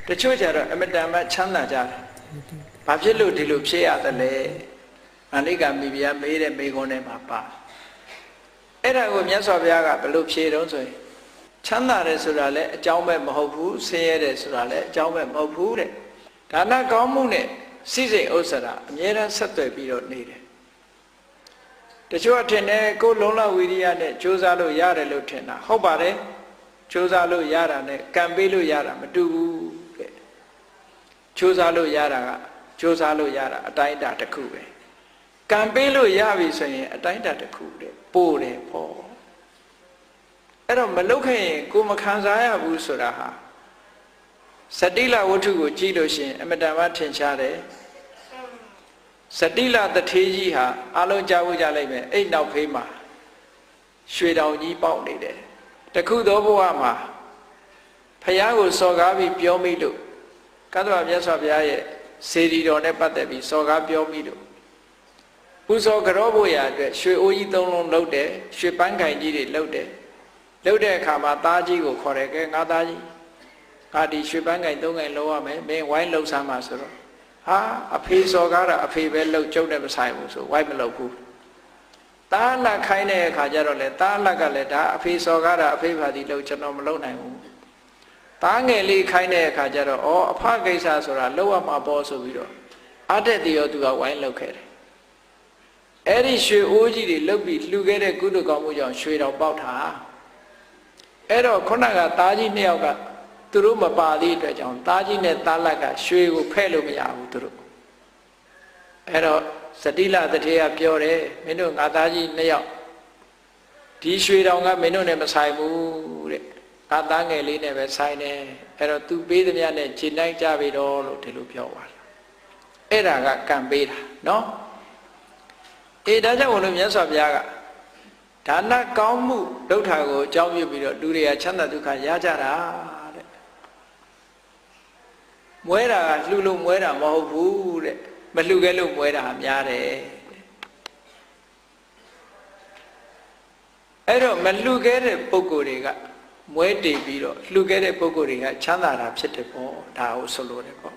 တချို့ကျတော့အမတန်မှချမ်းသာကြတယ်ဘာဖြစ်လို့ဒီလိုဖြစ်ရတယ်လဲအနိကမိဖုရားမေးတဲ့မေခွန်းထဲမှာပါအဲ့ဒါကိုမြတ်စွာဘုရားကဘယ်လိုဖြေတော့ဆိုရင်ချမ်းသာတယ်ဆိုတာလည်းအကြောင်းပဲမဟုတ်ဘူးဆင်းရဲတယ်ဆိုတာလည်းအကြောင်းပဲမဟုတ်ဘူးတဲ့ဒါနကောင်းမှုနဲ့စိစိတ်ဥစ္စာအမြဲတမ်းဆက်သွယ်ပြီးတော့နေတယ်တချို့အထင်နဲ့ကိုယ်လုံးလဝိရိယနဲ့ကြိုးစားလို့ရတယ်လို့ထင်တာဟုတ်ပါတယ်ကြိုးစားလို့ရတာနဲ့ကံပေးလို့ရတာမတူဘူးတဲ့ကြိုးစားလို့ရတာကကြိုးစားလို့ရတာအတိုင်းအတာတစ်ခုပဲကံပေးလို့ရပြီဆိုရင်အတိုင်းအတာတစ်ခုတဲ့ပို့တယ်ပေါ့အဲ့တော့မလုတ်ခဲ့ရင်ကိုမခံစားရဘူးဆိုတာဟာစတိလဝတ္ထုကိုကြည့်လို့ရှိရင်အမတန်မှထင်ရှားတယ်စတိလတထေးကြီးဟာအလုံးကြားဖို့ကြလိုက်မယ်အဲ့နောက်ဖေးမှာရွှေတောင်ကြီးပေါက်နေတယ်တခုသောဘဝမှာဖယားကိုစော်ကားပြီးပြောမိလို့ကတ္တဝမြတ်စွာဘုရားရဲ့စေတီတော်နဲ့ပတ်သက်ပြီးစော်ကားပြောမိလို့ပူဇော်ကြောဖို့ရအတွက်ရွှေအိုးကြီး၃လုံးလှုပ်တယ်ရွှေပန်းခိုင်ကြီးတွေလှုပ်တယ်လှုပ်တဲ့အခါမှာသားကြီးကိုခေါ်တယ်ကဲငါသားကြီးငါဒီရွှေပန်းခိုင်၃ခိုင်လှုပ်ရမယ်မင်းဝိုင်းလှုပ်စမ်းပါဆိုတော့ဟာအဖေစော်ကားတာအဖေပဲလှုပ်ကျုပ်နဲ့မဆိုင်ဘူးဆိုဝိုင်းမလှုပ်ဘူးတားလက်ခိုင်းတဲ့အခါကျတော့လေတားလက်ကလည်းဒါအဖေစော်ကားတာအဖေပါတီလှုပ်ကျွန်တော်မလှုပ်နိုင်ဘူးတားငယ်လေးခိုင်းတဲ့အခါကျတော့ဩအဖကိစ္စဆိုတာလှုပ်ရမှာပေါ့ဆိုပြီးတော့အတက်တရောသူကဝိုင်းလှုပ်ခဲ့တယ်အဲ့ဒီရွှေအိုးကြီးတွေလှုပ်ပြီးလှူခဲ့တဲ့ကုသိုလ်ကောင်းမှုကြောင့်ရွှေတော်ပေါက်တာအဲ့တော့ခုနကသားကြီးနှစ်ယောက်ကသူတို့မပါသေးတဲ့အတွက်ကြောင့်သားကြီးနဲ့သားလက်ကရွှေကိုဖဲ့လို့မရဘူးသူတို့အဲ့တော့စတိလတထေးကပြောတယ်မင်းတို့ငါသားကြီးနှစ်ယောက်ဒီရွှေတောင်ကမင်းတို့နဲ့မဆိုင်ဘူးတဲ့ငါသားငယ်လေးနဲ့ပဲဆိုင်တယ်အဲ့တော့သူပေးသမျှနဲ့ခြေလိုက်ကြပြီတော့လို့ဒီလိုပြောသွားတယ်အဲ့ဒါကကံပေးတာနော်အေးဒါကြောင့်ဘုလို့မြတ်စွာဘုရားကဒါနကောင်းမှုဒုဋ္ဌာကိုအကြောင်းပြုပြီးတော့လူတွေကချမ်းသာဒုက္ခရကြတာတဲ့မွဲတာကလှူလို့မွဲတာမဟုတ်ဘူးတဲ့မလှူခဲ့လို့မွဲတာများတယ်အဲ့တော့မလှူခဲ့တဲ့ပုဂ္ဂိုလ်တွေကမွဲတည်ပြီးတော့လှူခဲ့တဲ့ပုဂ္ဂိုလ်တွေကချမ်းသာတာဖြစ်တယ်ပေါ့ဒါကိုဆိုလိုတယ်ပေါ့